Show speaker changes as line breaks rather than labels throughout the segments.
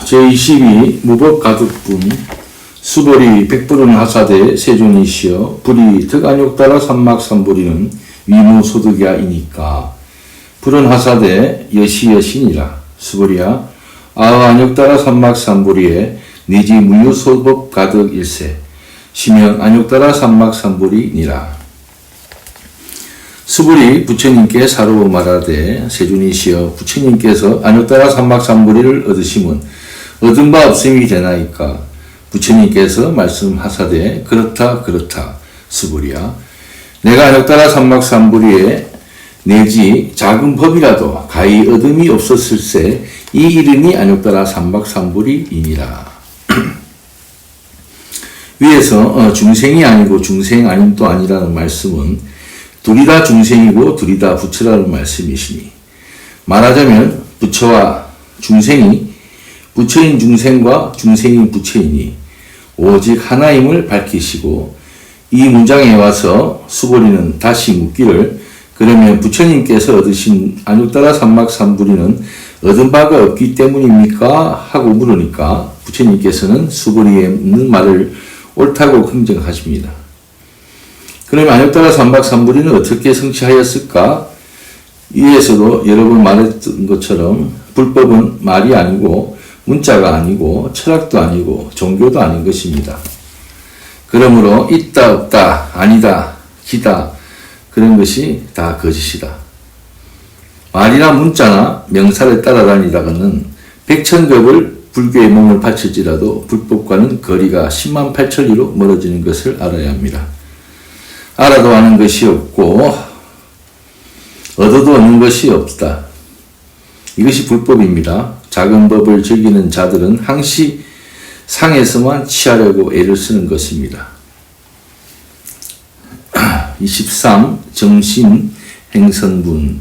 제22 무법가득분 수벌이 백불은 하사대 세존이시여 불이 득안욕 따라 삼막삼불이는 위무소득야이니까 불은 하사대 여시여신이라 수벌이야 아안욕 따라 삼막삼불이에 내지 무유소법 가득 일세 시명 안욕 따라 삼막삼불이니라. 수불이 부처님께 사로 말하되 세존이시여 부처님께서 안욕 따라 삼막삼불이를 얻으심은 얻은 바 없음이 되나이까. 부처님께서 말씀하사되 그렇다 그렇다. 수불이야 내가 안욕 따라 삼막삼불이에 내지 작은 법이라도 가히 얻음이 없었을세 이 이름이 안욕 따라 삼막삼불이이니라. 위에서 중생이 아니고 중생 아님도 아니라는 말씀은 둘이 다 중생이고 둘이 다 부처라는 말씀이시니 말하자면 부처와 중생이 부처인 중생과 중생인 부처이니 오직 하나임을 밝히시고 이 문장에 와서 수보리는 다시 묻기를 그러면 부처님께서 얻으신 안욕 따라 삼막삼불이는 얻은 바가 없기 때문입니까? 하고 물으니까 부처님께서는 수보리의 묻는 말을 옳다고 긍정하십니다. 그러면 안욕 따라 삼박삼불이는 어떻게 성취하였을까? 위에서도 여러 번 말했던 것처럼 불법은 말이 아니고 문자가 아니고 철학도 아니고 종교도 아닌 것입니다. 그러므로 있다 없다 아니다 기다 그런 것이 다 거짓이다. 말이나 문자나 명사를 따라다니다가는 백천급을 불교의 몸을 바칠지라도 불법과는 거리가 10만 8천리로 멀어지는 것을 알아야 합니다. 알아도 아는 것이 없고 얻어도 얻는 것이 없다. 이것이 불법입니다. 작은 법을 즐기는 자들은 항시 상에서만 취하려고 애를 쓰는 것입니다. 23. 정신행선분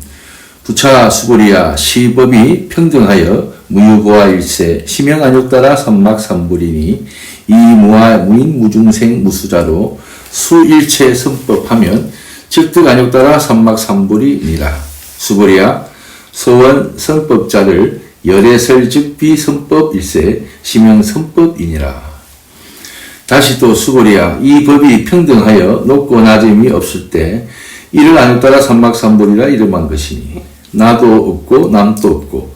부차 수보리야 시법이 평등하여 무유고아일세 시명안욕 따라 삼막삼불이니 이 무아 무인 무중생 무수자로 수일체 선법하면 즉득안욕 따라 삼막삼불이니라. 수보리야 소원 선법자를 열애설 즉비 선법일세 시명 선법이니라. 다시 또 수보리야 이 법이 평등하여 높고 낮음이 없을 때 이를 안욕 따라 삼막삼불이라 이름한 것이니 나도 없고 남도 없고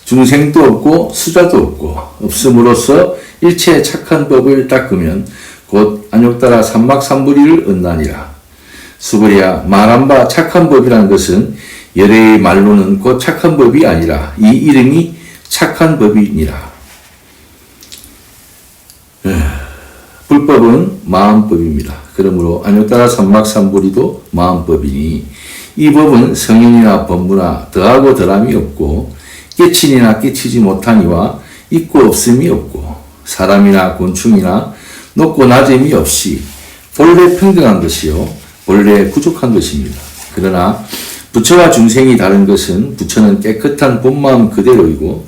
중생도 없고 수자도 없고 없음으로써 일체 착한 법을 닦으면 곧 안욕 따라 삼막삼불이를 얻나니라. 수보리야 말한 바 착한 법이라는 것은 열애의 말로는 곧 착한 법이 아니라 이 이름이 착한 법이니라. 불법은 마음법입니다. 그러므로 안욕 따라 삼막삼불이도 마음법이니 이 법은 성인이나 법무나 더하고 덜함이 없고 깨친이나 깨치지 못하니와 있고 없음이 없고 사람이나 곤충이나 높고 낮음이 없이 본래 평등한 것이요 본래 부족한 것입니다. 그러나 부처와 중생이 다른 것은 부처는 깨끗한 본마음 그대로이고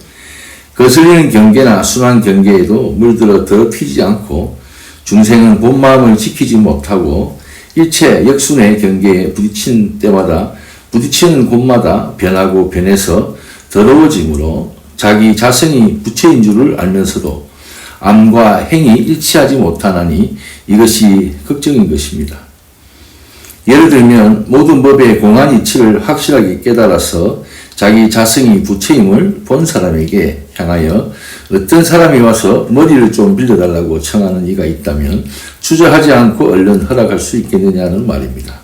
거슬리는 경계나 순한 경계에도 물들어 더럽히지 않고 중생은 본마음을 지키지 못하고 일체 역순의 경계에 부딪히는 때마다 부딪히는 곳마다 변하고 변해서 더러워지므로 자기 자성이 부처인 줄을 알면서도 암과 행이 일치하지 못하나니 이것이 걱정인 것입니다. 예를 들면 모든 법의 공한 이치를 확실하게 깨달아서 자기 자성이 부처임을 본 사람에게 향하여 어떤 사람이 와서 머리를 좀 빌려달라고 청하는 이가 있다면 주저하지 않고 얼른 허락할 수 있겠느냐는 말입니다.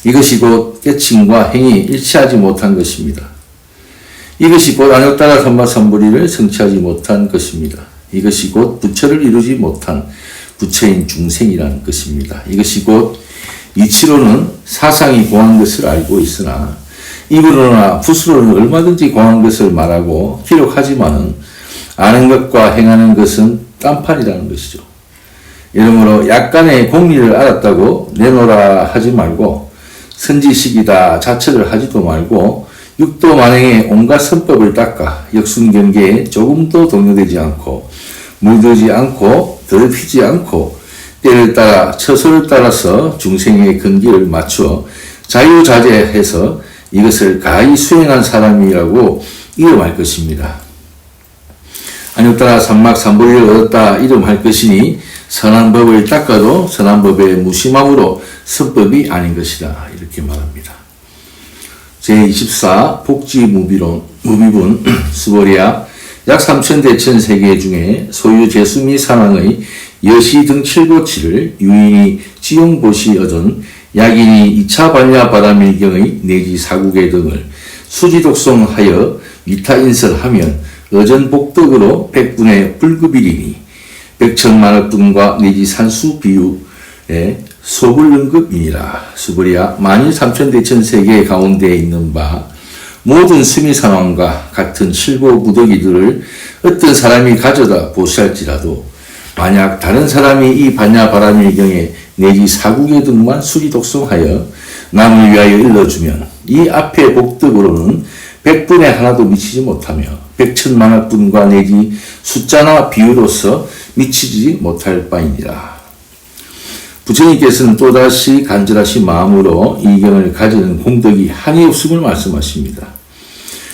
이것이 곧 깨침과 행이 일치하지 못한 것입니다. 이것이 곧 안욕 따라 삼막삼불이를 성취하지 못한 것입니다. 이것이 곧 부처를 이루지 못한 부처인 중생이라는 것입니다. 이것이 곧 이치로는 사상이 공한 것을 알고 있으나 입으로나 붓으로는 얼마든지 공한 것을 말하고 기록하지만은 아는 것과 행하는 것은 딴판이라는 것이죠. 이러므로 약간의 공리를 알았다고 내놓으라 하지 말고 선지식이다 자처를 하지도 말고 육도 만행의 온갖 선법을 닦아 역순경계에 조금도 동요되지 않고 물들지 않고 더럽히지 않고 때를 따라 처소를 따라서 중생의 근기를 맞추어 자유자재해서 이것을 가히 수행한 사람이라고 이름할 것입니다. 안욕따라 삼막삼보리를 얻었다 이름할 것이니 선한 법을 닦아도 선한 법의 무심함으로 선법이 아닌 것이다. 이렇게 말합니다. 제24 복지무비론 무비분 스보리아 약 3,000대천 세계 중에 소유 제수 및 산왕의 여시 등 7고치를 유인이 지용보시 얻은 약인이 2차 반야 바라밀경의 내지 사국의 등을 수지독송하여 위타인설하면 어전복덕으로 100분의 불급이리니 100천만억분과 내지 산수 비유의 소불능급이니라. 수불이야 만일 3,000대천 세계 가운데에 있는 바 모든 수미산왕과 같은 7고 무더기들을 어떤 사람이 가져다 보시할지라도 만약 다른 사람이 이 반야바라밀경에 내지 사국의 등만 수리독송하여 남을 위하여 일러주면 이 앞의 복덕으로는 100분의 하나도 미치지 못하며 100천만억분과 내지 숫자나 비유로서 미치지 못할 바이니라. 부처님께서는 또다시 간절하신 마음으로 이 경을 가지는 공덕이 한이 없음을 말씀하십니다.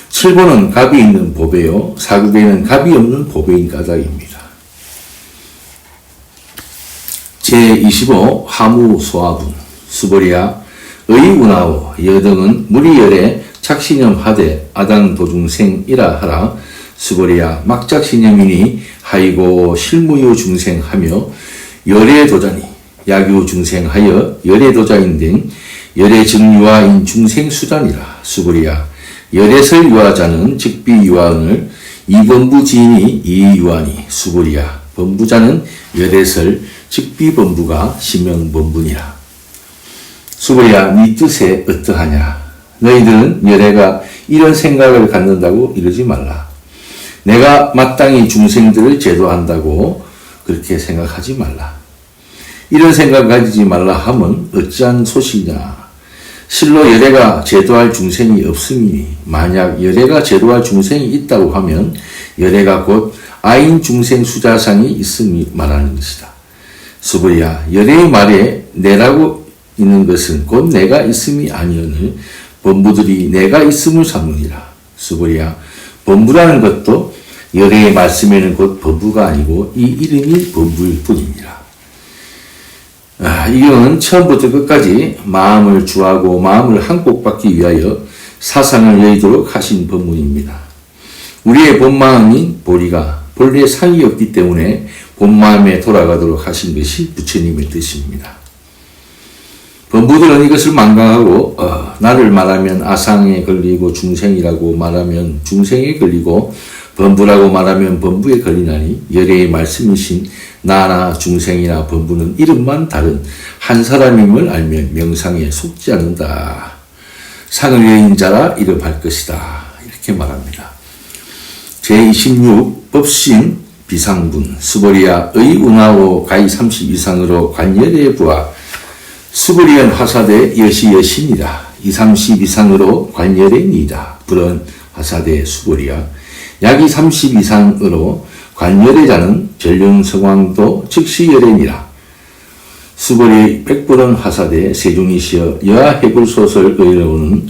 7보는 갑이 있는 보배요 사국에는 갑이 없는 보배인 까닭입니다. 제25 화무소화분 수보리아 의운하오 여등은 무리열에 착신념하되 아당도중생이라 하라. 수보리아 막작신념이니 하이고 실무유 중생하며 열애도자니 야규 중생하여 열애도자인 등 열애증유아인 중생수단이라. 수보리아 열애설 유아자는 즉비유아은을 이범부 지인이 이유아니. 수보리아 범부자는 열애설 즉비범부가 심명범부니라. 수보리아 네 뜻에 어떠하냐. 너희들은 열애가 이런 생각을 갖는다고 이러지 말라. 내가 마땅히 중생들을 제도한다고 그렇게 생각하지 말라. 이런 생각 가지지 말라 함은 어찌한 소식이냐. 실로 열애가 제도할 중생이 없음이니 만약 열애가 제도할 중생이 있다고 하면 열애가 곧 아인 중생 수자상이 있음이 말하는 것이다. 수보리아 열애의 말에 내라고 있는 것은 곧 내가 있음이 아니오늘 범부들이 내가 있음을 삼느니라. 수보리아 범부라는 것도 열애의 말씀에는 곧 범부가 아니고 이 이름이 범부일 뿐이니라. 이 경은 처음부터 끝까지 마음을 주하고 마음을 한곡받기 위하여 사상을 여의도록 하신 법문입니다. 우리의 본마음인 보리가 본래 상이 없기 때문에 본마음에 돌아가도록 하신 것이 부처님의 뜻입니다. 범부들은 이것을 망각하고 나를 말하면 아상에 걸리고 중생이라고 말하면 중생에 걸리고 범부라고 말하면 범부에 걸리나니 열애의 말씀이신 나나 중생이나 범부는 이름만 다른 한 사람임을 알면 명상에 속지 않는다. 상을 여인 자라 이름할 것이다. 이렇게 말합니다. 제26 법신 비상분 수보리아 의운하오 가이 30 이상으로 관열의 부하 수보리안 화사대 여시 여신이다. 230 이상으로 관열의 니다. 불은 화사대 수보리아 약이 30 이상으로 관열의 자는 전륜성왕도 즉시 열애니라. 수보리 백불은 화사대 세종이시여 여하 해불소설 의로는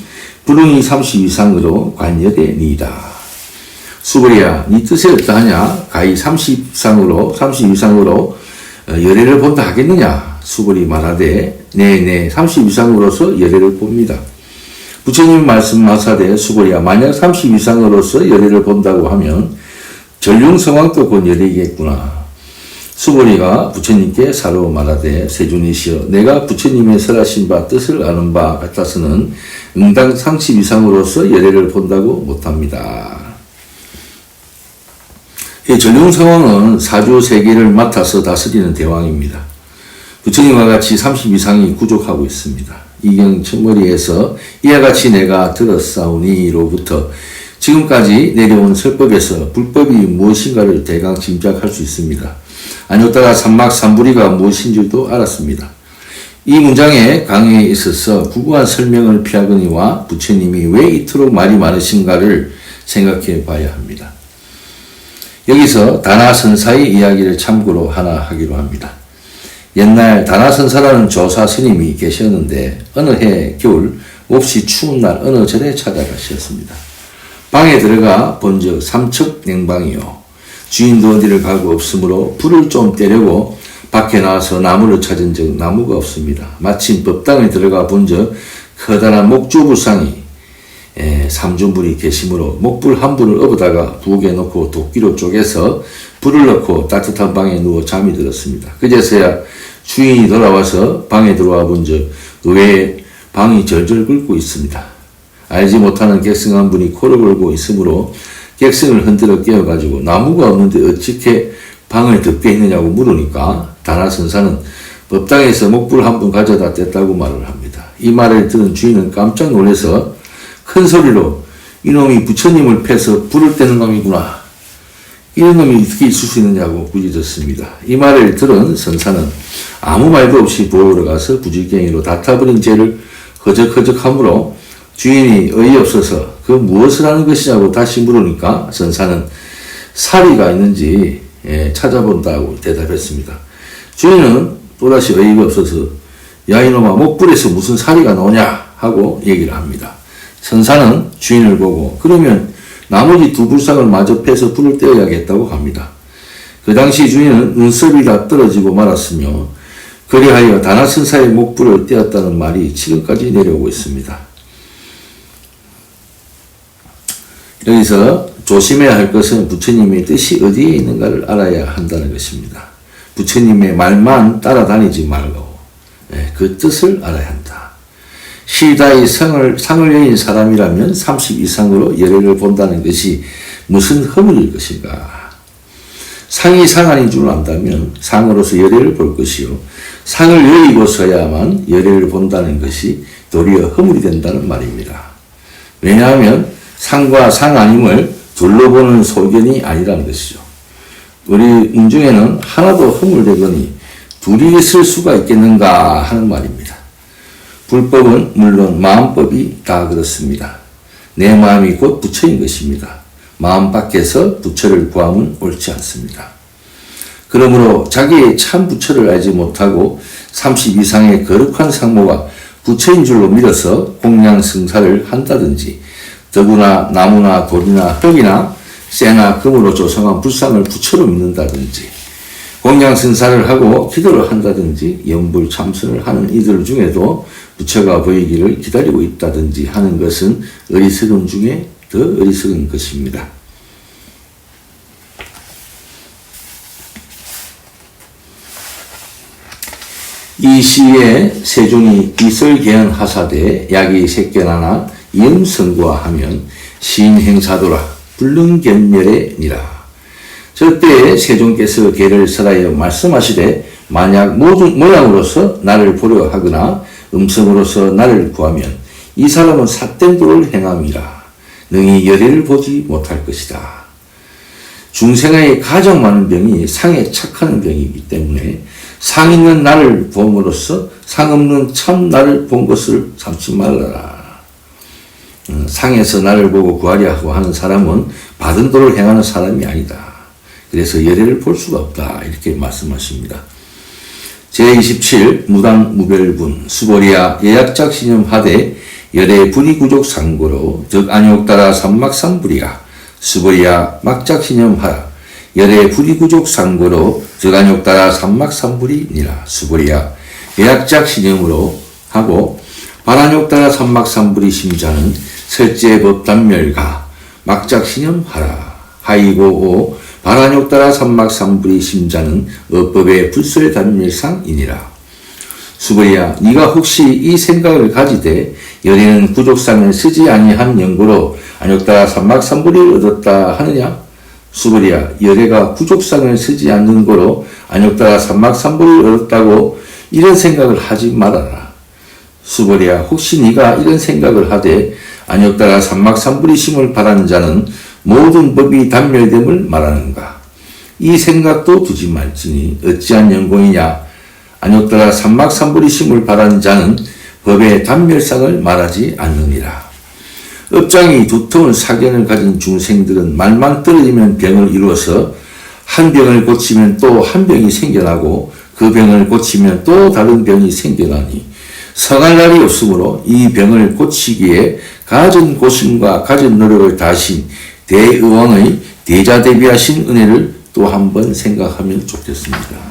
불응이 30 이상으로 관열의 니다. 수보리아 네 뜻에 어떠하냐. 가히 30 이상으로 열애를 본다 하겠느냐. 수보리 말하되 네네 30 이상으로서 열애를 봅니다. 부처님 말씀하사되 수보리아 만약 30 이상으로서 열애를 본다고 하면 전륜성왕도 곧 열애이겠구나. 수보리가 부처님께 사로 말하되 세존이시여 내가 부처님의 설하신 바 뜻을 아는 바 같아서는 응당 30 이상으로서 열애를 본다고 못합니다. 이 전륜성왕은 사주 세계를 맡아서 다스리는 대왕입니다. 부처님과 같이 30 이상이 구족하고 있습니다. 이경 첫머리에서 이와 같이 내가 들었사오니로부터 지금까지 내려온 설법에서 불법이 무엇인가를 대강 짐작할 수 있습니다. 안욕따라 삼막삼부리가 무엇인 줄도 알았습니다. 이 문장의 강의에 있어서 구구한 설명을 피하거니와 부처님이 왜 이토록 말이 많으신가를 생각해 봐야 합니다. 여기서 다나선사의 이야기를 참고로 하나 하기로 합니다. 옛날 다나선사라는 조사 스님이 계셨는데 어느 해 겨울 몹시 추운 날 어느 절에 찾아가셨습니다. 방에 들어가 본즉 삼척 냉방이요 주인도 어디를 가고 없으므로 불을 좀 떼려고 밖에 나와서 나무를 찾은 적 나무가 없습니다. 마침 법당에 들어가 본적 커다란 목조불상이 삼중불이 계시므로 목불 한 불을 업어다가 부엌에 놓고 도끼로 쪼개서 불을 넣고 따뜻한 방에 누워 잠이 들었습니다. 그제서야 주인이 돌아와서 방에 들어와 본적 의외에 방이 절절 끓고 있습니다. 알지 못하는 객승 한 분이 코를 골고 있으므로 객승을 흔들어 깨워가지고 나무가 없는데 어찌게 방을 덮게 했느냐고 물으니까 다나 선사는 법당에서 목불 한 분 가져다 뗐다고 말을 합니다. 이 말을 들은 주인은 깜짝 놀라서 큰 소리로 이놈이 부처님을 패서 불을 떼는 놈이구나. 이런 놈이 어떻게 있을 수 있느냐고 꾸짖었습니다. 이 말을 들은 선사는 아무 말도 없이 부엌으로 가서 부지깽이로 다타버린 죄를 허적허적하므로 주인이 어이없어서 그 무엇을 하는 것이냐고 다시 물으니까 선사는 사리가 있는지 찾아본다고 대답했습니다. 주인은 또다시 어이가 없어서 야 이놈아 목불에서 무슨 사리가 나오냐 하고 얘기를 합니다. 선사는 주인을 보고 그러면 나머지 두 불상을 마저 패서 불을 떼어야겠다고 합니다. 그 당시 주인은 눈썹이 다 떨어지고 말았으며 그리하여 다나 선사의 목불을 떼었다는 말이 지금까지 내려오고 있습니다. 여기서 조심해야 할 것은 부처님의 뜻이 어디에 있는가를 알아야 한다는 것입니다. 부처님의 말만 따라다니지 말고 그 뜻을 알아야 한다. 시다의 상을 여인 사람이라면 30 이상으로 열애를 본다는 것이 무슨 허물일 것인가. 상이 상한인 줄 안다면 상으로서 열애를 볼 것이요 상을 여의고서야만 열애를 본다는 것이 도리어 허물이 된다는 말입니다. 왜냐하면 상과 상 아님을 둘러보는 소견이 아니라는 것이죠. 우리 인중에는 하나도 허물되거니 둘이 있을 수가 있겠는가 하는 말입니다. 불법은 물론 마음법이 다 그렇습니다. 내 마음이 곧 부처인 것입니다. 마음 밖에서 부처를 구하면 옳지 않습니다. 그러므로 자기의 참 부처를 알지 못하고 30 이상의 거룩한 상모가 부처인 줄로 믿어서 공양승사를 한다든지 더구나 나무나 돌이나 흙이나 쇠나 금으로 조성한 불상을 부처로 믿는다든지 공양승사를 하고 기도를 한다든지 염불 참선을 하는 이들 중에도 부처가 보이기를 기다리고 있다든지 하는 것은 어리석음 중에 더 어리석은 것입니다. 이 시에 세존이 이설개헌하사대 약이 색견하나 이음선고하면 시인행사도라 불능견멸에니라. 저때 세존께서 개를 설하여 말씀하시되 만약 모양으로서 나를 보려 하거나 음성으로서 나를 구하면 이 사람은 삿된 도를 행함이라. 능히 열애를 보지 못할 것이다. 중생의 가장 많은 병이 상에 착하는 병이기 때문에 상 있는 나를 봄으로써 상 없는 참 나를 본 것을 삼지 말라라. 상에서 나를 보고 구하려 하고 하는 사람은 받은 도를 행하는 사람이 아니다. 그래서 열애를 볼 수가 없다. 이렇게 말씀하십니다. 제27 무당 무별분 수보리아 예약작 신념하되 열애 불이구족 상고로 덕안욕 따라 삼막삼불이야 수보리아 막작 신념하라 열애 불이구족 상고로 덕안욕 따라 삼막삼불이니라. 수보리아 예약작 신념으로 하고 발안욕 따라 삼막삼불이 심자는 설제 법단멸가 막작 신념하라. 하이고 발안욕 따라 삼막삼불이 심자는 어법의 불설 단멸상이니라. 수보리야 네가 혹시 이 생각을 가지되 열애는 구족상을 쓰지 아니한 연고로 안욕 따라 삼막삼불을 얻었다 하느냐? 수보리야 열애가 구족상을 쓰지 않는 거로 안욕 따라 삼막삼불을 얻었다고 이런 생각을 하지 말아라. 수보리야 혹시 네가 이런 생각을 하되 안욕 따라 삼막삼불이 심을 바라는 자는 모든 법이 단멸됨을 말하는가? 이 생각도 두지 말지니 어찌한 연공이냐? 안욕 따라 삼막삼불이 심을 바라는 자는 법의 단멸상을 말하지 않느니라. 업장이 두터운 사견을 가진 중생들은 말만 떨어지면 병을 이루어서 한 병을 고치면 또 한 병이 생겨나고 그 병을 고치면 또 다른 병이 생겨나니 성할 날이 없으므로 이 병을 고치기에 가진 고심과 가진 노력을 다하신 대의왕의 대자대비하신 은혜를 또 한번 생각하면 좋겠습니다.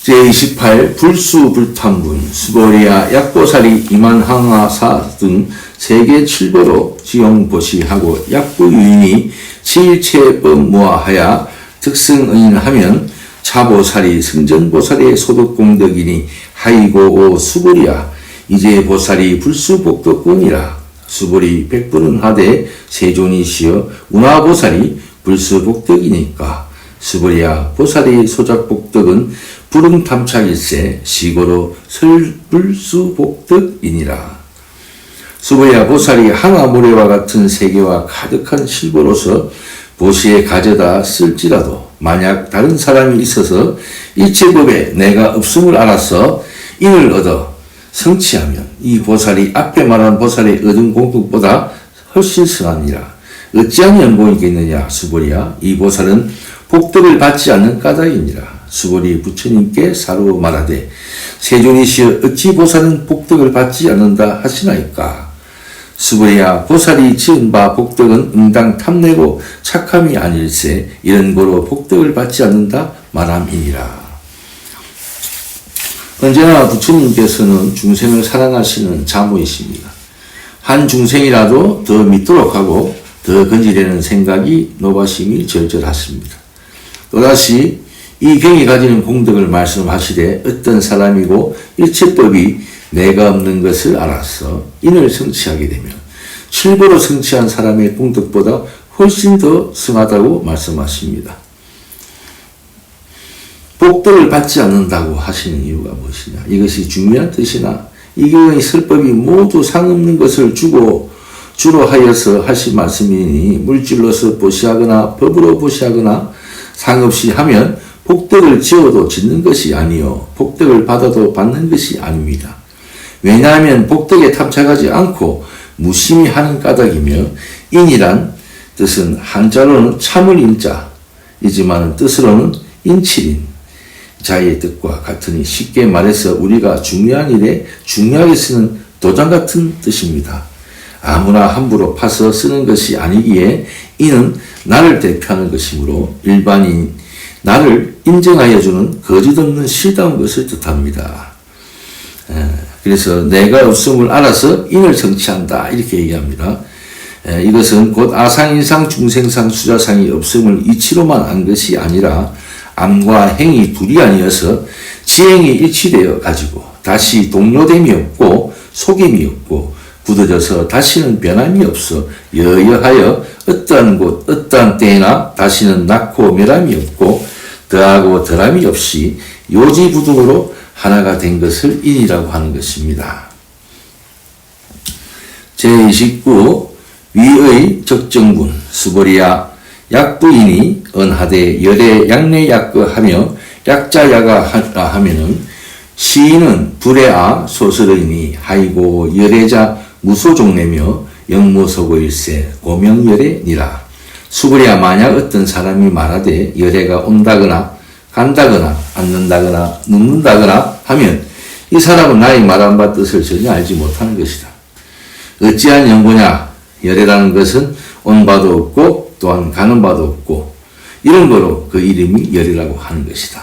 제28 불수불탄군 수보리아 약보살이 이만항하사 등 세계 7보로 지용보시하고 약부유인이 칠체법무하야 특승의인하면 차보살이 승전보살의 소득공덕이니 하이고 오 수보리아 이제 보살이 불수복덕군이라 수보리 백불은 하되 세존이시여 운하보살이 불수복덕이니까 수보리아 보살의 소작복덕은 불응탐착일세 시고로 설불수복덕이니라. 수보리아 보살이 항아모래와 같은 세계와 가득한 실보로서 보시에 가져다 쓸지라도 만약 다른 사람이 있어서 일체법에 내가 없음을 알아서 인을 얻어 성취하면 이 보살이 앞에 말한 보살의 얻은 공덕보다 훨씬 승하니라. 어찌한 연공이겠느냐 수보리야 이 보살은 복덕을 받지 않는 까닭이니라. 수보리 부처님께 사로 말하되 세존이시여 어찌 보살은 복덕을 받지 않는다 하시나이까. 수보리야 보살이 지은 바 복덕은 응당 탐내고 착함이 아닐세 이런 고로 복덕을 받지 않는다 말함이니라. 언제나 부처님께서는 중생을 사랑하시는 자모이십니다. 한 중생이라도 더 믿도록 하고 더 건지려는 생각이 노바심이 절절하십니다. 또다시 이 경이 가지는 공덕을 말씀하시되 어떤 사람이고 일체법이 내가 없는 것을 알아서 인을 성취하게 되면 칠보로 성취한 사람의 공덕보다 훨씬 더 승하다고 말씀하십니다. 복덕을 받지 않는다고 하시는 이유가 무엇이냐? 이것이 중요한 뜻이나 이 경의 설법이 모두 상없는 것을 주로 하여서 하신 말씀이니 물질로서 보시하거나 법으로 보시하거나 상없이 하면 복덕을 지어도 짓는 것이 아니요 복덕을 받아도 받는 것이 아닙니다. 왜냐하면 복덕에 탐착하지 않고 무심히 하는 까닭이며 인이란 뜻은 한자로는 참을 인자이지만 뜻으로는 인칠인 자의 뜻과 같으니 쉽게 말해서 우리가 중요한 일에 중요하게 쓰는 도장 같은 뜻입니다. 아무나 함부로 파서 쓰는 것이 아니기에 이는 나를 대표하는 것이므로 일반인 나를 인정하여 주는 거짓없는 실다운 것을 뜻합니다. 그래서 내가 없음을 알아서 인을 성취한다 이렇게 얘기합니다. 이것은 곧 아상인상 중생상 수자상이 없음을 이치로만 안 것이 아니라 암과 행이 둘이 아니어서 지행이 일치되어 가지고 다시 동요됨이 없고 속임이 없고 굳어져서 다시는 변함이 없어 여여하여 어떠한 곳 어떠한 때에나 다시는 낳고 멸함이 없고 더하고 덜함이 없이 요지부동으로 하나가 된 것을 인이라고 하는 것입니다. 제29 위의 적정군 수보리아 약부인이 언하되 열에 약내약거하며 약자야가 하면은 시인은 불에아 소설이니 하이고 열애자 무소종내며 영무소고일세 고명열애니라. 수보리아 만약 어떤 사람이 말하되 열애가 온다거나 간다거나 앉는다거나 눕는다거나 하면 이 사람은 나의 말한 바 뜻을 전혀 알지 못하는 것이다. 어찌한 연고냐? 열애라는 것은 온 바도 없고 또한 가는 바도 없고 이런 거로 그 이름이 열애라고 하는 것이다.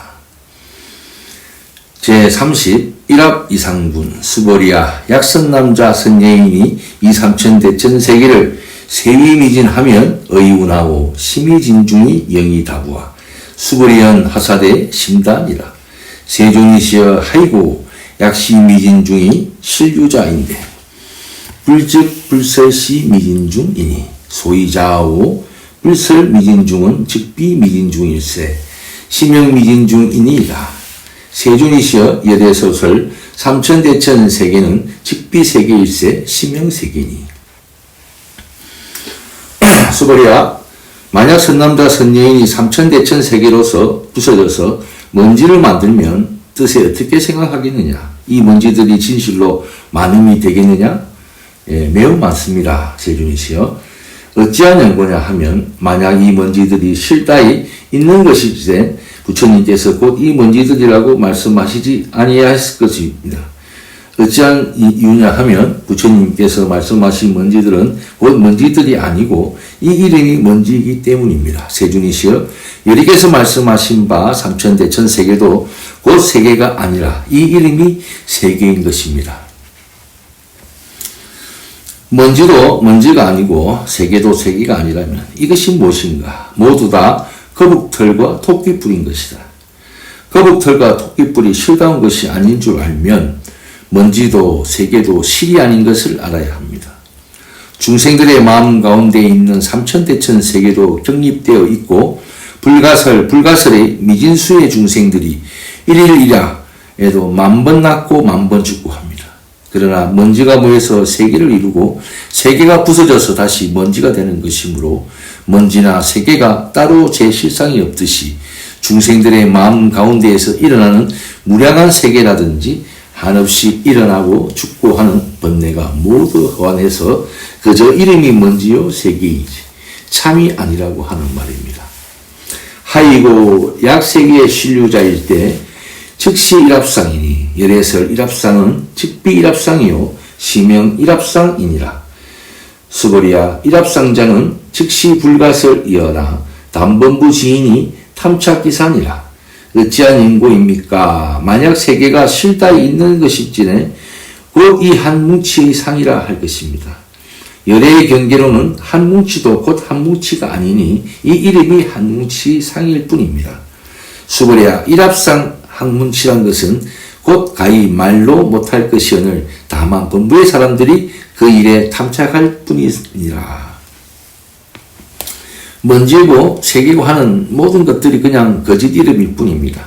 제30 일합이상분 수보리아 약선남자 선예인이 이삼천대천 세계를 세위미진하면 의운하고 심의진중이 영이다부하 수보리언 하사대 심단이라. 세존이시여 하이고 약시미진중이 실유자인데 불즉 불설시미진중이니 소이자하고 불설미진중은 즉비미진중일세 심영미진중이니이다. 세존이시여 여대소설 삼천대천 세계는 즉비세계일세 심영세계니. 수보리아 만약 선남자 선여인이 삼천대천 세계로서 부서져서 먼지를 만들면 뜻에 어떻게 생각하겠느냐? 이 먼지들이 진실로 많음이 되겠느냐? 매우 많습니다. 세존이시여 어찌한 연고냐 하면 만약 이 먼지들이 실다이 있는 것이지 부처님께서 곧 이 먼지들이라고 말씀하시지 아니하였을 것입니다. 어찌한 이유냐 하면 부처님께서 말씀하신 먼지들은 곧 먼지들이 아니고 이 이름이 먼지이기 때문입니다. 세존이시여 여리께서 말씀하신 바 삼천대천 세계도 곧 세계가 아니라 이 이름이 세계인 것입니다. 먼지도 먼지가 아니고 세계도 세계가 아니라면 이것이 무엇인가? 모두 다 거북털과 토끼뿔인 것이다. 거북털과 토끼뿔이 실다운 것이 아닌 줄 알면 먼지도 세계도 실이 아닌 것을 알아야 합니다. 중생들의 마음 가운데 있는 삼천대천 세계도 경립되어 있고 불가설의 미진수의 중생들이 일일이라에도 만번 낳고 만번 죽고 합니다. 그러나 먼지가 모여서 세계를 이루고 세계가 부서져서 다시 먼지가 되는 것이므로 먼지나 세계가 따로 제 실상이 없듯이 중생들의 마음 가운데에서 일어나는 무량한 세계라든지 한없이 일어나고 죽고 하는 번뇌가 모두 허환해서 그저 이름이 먼지요 세계이지 참이 아니라고 하는 말입니다. 하이고 약세계의 신류자일 때 즉시 일합상이니 열애설 일합상은 즉비 일합상이요 시명 일합상이니라. 수보리야 일합상자는 즉시 불가설이어라 단번부 지인이 탐착기산이라. 어찌한 인고입니까? 만약 세계가 실다 있는 것일지네 곧 이 한 뭉치의 상이라 할 것입니다. 열애의 경계로는 한 뭉치도 곧 한 뭉치가 아니니 이 이름이 한 뭉치 상일 뿐입니다. 수보리야 일합상 한 뭉치란 것은 곧 가히 말로 못할 것이오늘 다만 본부의 사람들이 그 일에 탐착할 뿐이니라. 먼지고 세계고 하는 모든 것들이 그냥 거짓 이름일 뿐입니다.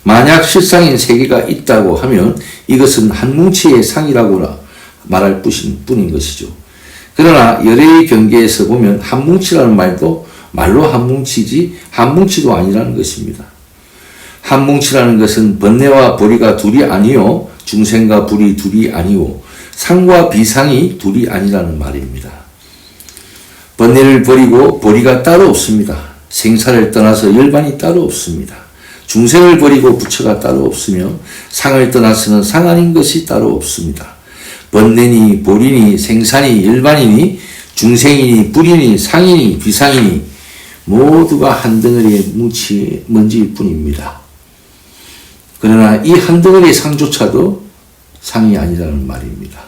만약 실상인 세계가 있다고 하면 이것은 한 뭉치의 상이라고 말할 뿐인 것이죠. 그러나 열애의 경계에서 보면 한 뭉치라는 말도 말로 한 뭉치지 한 뭉치도 아니라는 것입니다. 한 뭉치라는 것은 번뇌와 보리가 둘이 아니요 중생과 불이 둘이 아니오 상과 비상이 둘이 아니라는 말입니다. 번뇌를 버리고 보리가 따로 없습니다. 생사를 떠나서 열반이 따로 없습니다. 중생을 버리고 부처가 따로 없으며 상을 떠나서는 상 아닌 것이 따로 없습니다. 번뇌니 보리니 생사니 열반이니 중생이니 불이니 상이니 비상이니 모두가 한 덩어리의 먼지일 뿐입니다. 그러나 이 한 덩어리의 상조차도 상이 아니라는 말입니다.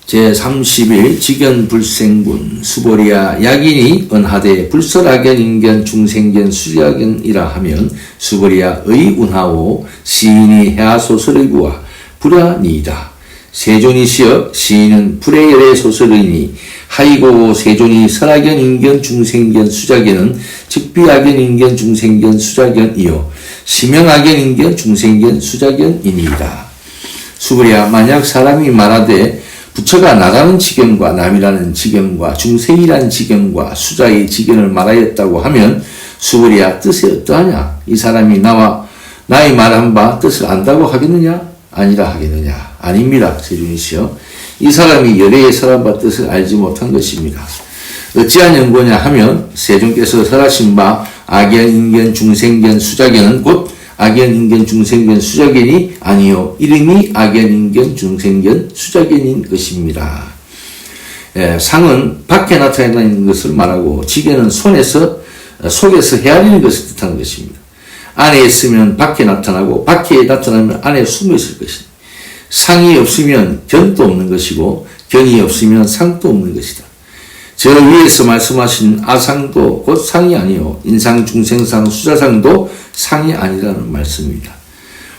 제31 직연불생분 수보리야 약인이 은하되 불설악연인견 중생견 수작견이라 하면 수보리야 의운하오 시인이 해하소설의구와 불하니이다. 세존이시여 시인은 불의 열의 소설이니 하이고 세존이 설악연 인견 중생견 수작견은 즉비악연 인견 중생견 수작견이요 시명악연 인견 중생견 수작견이니이다. 수보리야 만약 사람이 말하되 부처가 나라는 지경과 남이라는 지경과 중생이라는 지경과 수자의 지경을 말하였다고 하면 수보리야 뜻이 어떠하냐? 이 사람이 나의 말한 바 뜻을 안다고 하겠느냐? 아니라 하겠느냐? 아닙니다. 세존이시여. 이 사람이 열애의 설한 바 뜻을 알지 못한 것입니다. 어찌한 연고냐 하면 세존께서 설하신 바 악연, 인견, 중생견, 수자견은 곧 악연, 인견, 중생견, 수자견이 아니요 이름이 악연, 인견, 중생견, 수자견인 것입니다. 상은 밖에 나타나는 것을 말하고 지견은 속에서 헤아리는 것을 뜻하는 것입니다. 안에 있으면 밖에 나타나고 밖에 나타나면 안에 숨어 있을 것입니다. 상이 없으면 견도 없는 것이고 견이 없으면 상도 없는 것이다. 저 위에서 말씀하신 아상도 곧 상이 아니요 인상, 중생상, 수자상도 상이 아니라는 말씀입니다.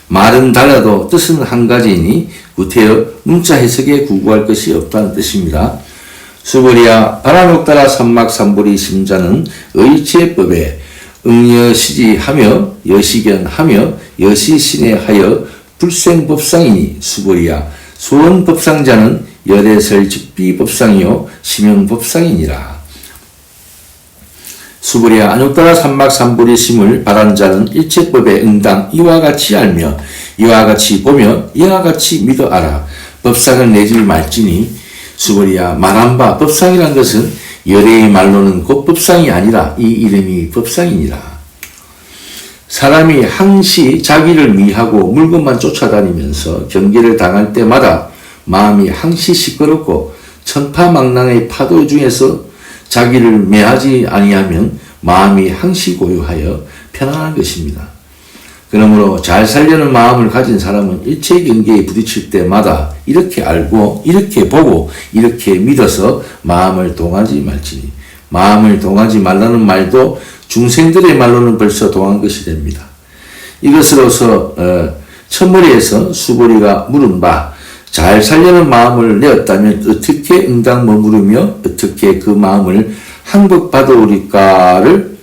말은 달라도 뜻은 한 가지이니 구태여 문자 해석에 구구할 것이 없다는 뜻입니다. 수보리야 바라녹다라 삼막삼보리 심자는 의제법에 응여시지하며 여시견하며 여시신해하여 불생법상이니 수보리야 소원법상자는 열애설 즉비법상이요 시명법상이니라. 수보리야 안욕따라 삼막삼보리 심을 바란 자는 일체법에 응당 이와 같이 알며 이와 같이 보며 이와 같이 믿어 알아 법상을 내지 말지니 수보리야 말한 바 법상이란 것은 열애의 말로는 곧 법상이 아니라 이 이름이 법상이니라. 사람이 항시 자기를 위하고 물건만 쫓아다니면서 경계를 당할 때마다 마음이 항시 시끄럽고 천파망랑의 파도 중에서 자기를 매하지 아니하면 마음이 항시 고요하여 편안한 것입니다. 그러므로 잘 살려는 마음을 가진 사람은 일체 경계에 부딪힐 때마다 이렇게 알고 이렇게 보고 이렇게 믿어서 마음을 동하지 말지니, 마음을 동하지 말라는 말도 중생들의 말로는 벌써 동한 것이 됩니다. 이것으로서 첫머리에서 수보리가 물은 바 잘 살려는 마음을 내었다면 어떻게 응당 머무르며 어떻게 그 마음을 항복받아오리까를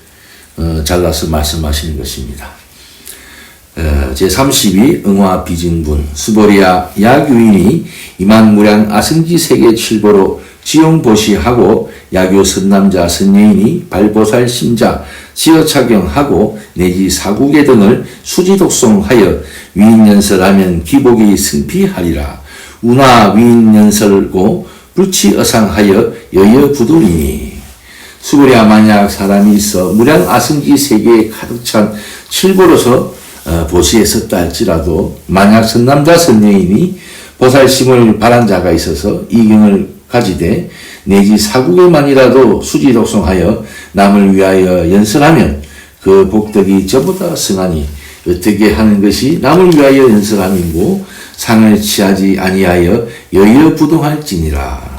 잘라서 말씀하시는 것입니다. 제32 응화비진분 수보리야 야규인이 이만무량 아승지 세계 칠보로 지용보시하고 야교 선남자 선여인이 발보살 심자 지어착용하고 내지 사국의 등을 수지독송하여 위인연설하면 기복이 승피하리라. 운하 위인연설고 불치어상하여 여여부돌이니. 수보리야 만약 사람이 있어 무량 아승지 세계에 가득 찬 칠보로서 보시에 섰다 할지라도 만약 선남자 선여인이 보살심을 바란 자가 있어서 이경을 가지되 내지 사국에만이라도 수지독송하여 남을 위하여 연설하면 그 복덕이 저보다 승하니 어떻게 하는 것이 남을 위하여 연설함이고 상을 취하지 아니하여 여여부동할지니라.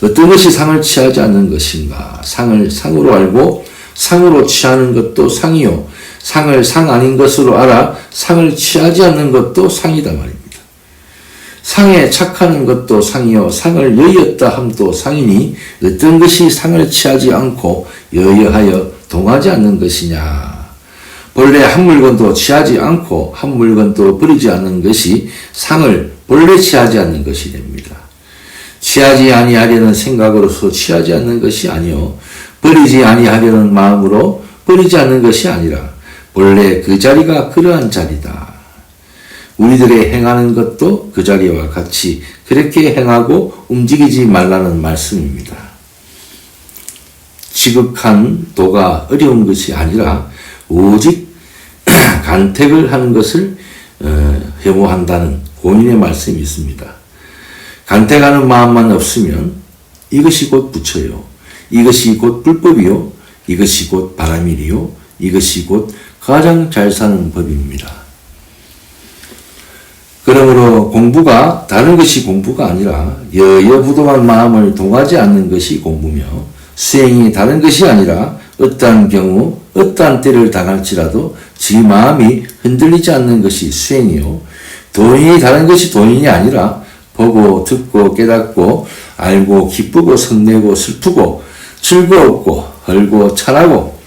어떤 것이 상을 취하지 않는 것인가? 상을 상으로 알고 상으로 취하는 것도 상이요, 상을 상 아닌 것으로 알아 상을 취하지 않는 것도 상이다 말입니다. 상에 착하는 것도 상이요, 상을 여의었다 함도 상이니 어떤 것이 상을 취하지 않고 여여하여 동하지 않는 것이냐. 본래 한 물건도 취하지 않고 한 물건도 버리지 않는 것이 상을 본래 취하지 않는 것이 됩니다. 취하지 아니하려는 생각으로서 취하지 않는 것이 아니요, 버리지 아니하려는 마음으로 버리지 않는 것이 아니라 본래 그 자리가 그러한 자리다. 우리들의 행하는 것도 그 자리와 같이 그렇게 행하고 움직이지 말라는 말씀입니다. 지극한 도가 어려운 것이 아니라 오직 간택을 하는 것을 혐오한다는 고인의 말씀이 있습니다. 간택하는 마음만 없으면 이것이 곧 부처요, 이것이 곧 불법이요, 이것이 곧 바람일이요, 이것이 곧 가장 잘 사는 법입니다. 그러므로 공부가 다른 것이 공부가 아니라 여여부동한 마음을 동하지 않는 것이 공부며, 수행이 다른 것이 아니라 어떠한 경우 어떠한 때를 당할지라도 지 마음이 흔들리지 않는 것이 수행이요, 도인이 다른 것이 도인이 아니라 보고 듣고 깨닫고 알고 기쁘고 성내고 슬프고 즐거웠고 헐고 찬하고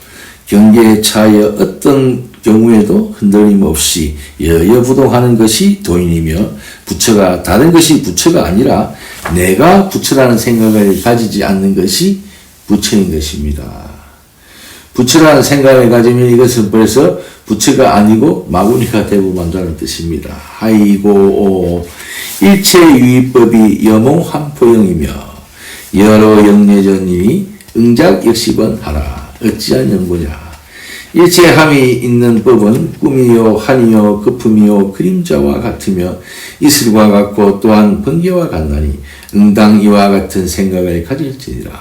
경계에 차하여 어떤 경우에도 흔들림 없이 여여부동하는 것이 도인이며, 부처가 다른 것이 부처가 아니라 내가 부처라는 생각을 가지지 않는 것이 부처인 것입니다. 부처라는 생각을 가지면 이것은 벌써 부처가 아니고 마구니가 되고 만다는 뜻입니다. 아이고, 일체유의법이 여몽환포영이며 여러 영예전이 응작역시번하라. 어찌한 연고냐. 일체함이 있는 법은 꿈이요 한이요 거품이요 그림자와 같으며 이슬과 같고 또한 번개와 같나니 응당 이와 같은 생각을 가질지니라.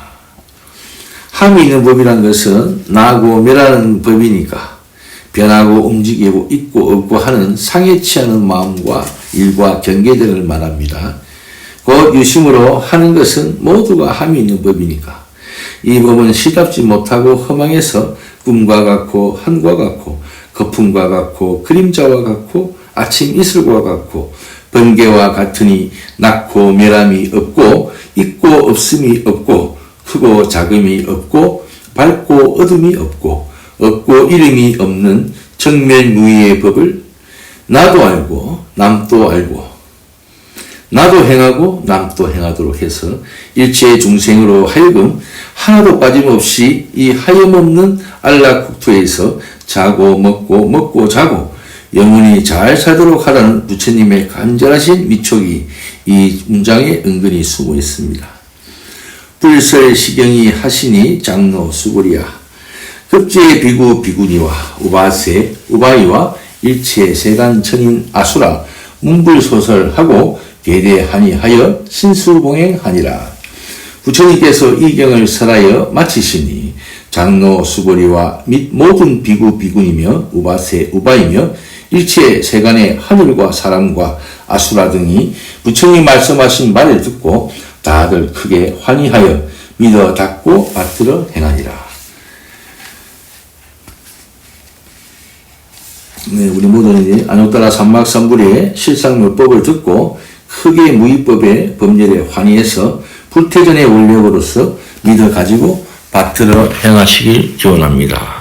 함이 있는 법이란 것은 나고 멸하는 법이니까 변하고 움직이고 있고 없고 하는 상에 취하는 마음과 일과 경계 등을 말합니다. 곧 유심으로 하는 것은 모두가 함이 있는 법이니까 이 법은 시답지 못하고 허망해서 꿈과 같고 한과 같고 거품과 같고 그림자와 같고 아침 이슬과 같고 번개와 같으니 낳고 멸함이 없고 있고 없음이 없고 크고 작음이 없고 밝고 어둠이 없고 없고 이름이 없는 정멸무의의 법을 나도 알고 남도 알고 나도 행하고 남도 행하도록 해서 일체의 중생으로 하여금 하나도 빠짐없이 이 하염없는 안락국토에서 자고 먹고 자고 영원히 잘 살도록 하라는 부처님의 간절하신 미촉이 이 문장에 은근히 숨어 있습니다. 불설시경이 하시니 장로 수고리야. 급제의 비구 비구니와 우바세 우바이와 일체 세간 천인 아수라 문불소설하고 계대하니하여 신수봉행하니라. 부처님께서 이 경을 설하여 마치시니 장로 수보리와 및 모든 비구 비구니며 우바세 우바이며 일체 세간의 하늘과 사람과 아수라 등이 부처님 말씀하신 말을 듣고 다들 크게 환희하여 믿어 닫고 받들어 행하니라. 네, 우리 모두는 안욕따라 삼막삼불의 실상묘법을 듣고 크게 무위법의 법률에 환희해서 불태전의 원력으로서 믿어 가지고 받들어 행하시길 기원합니다.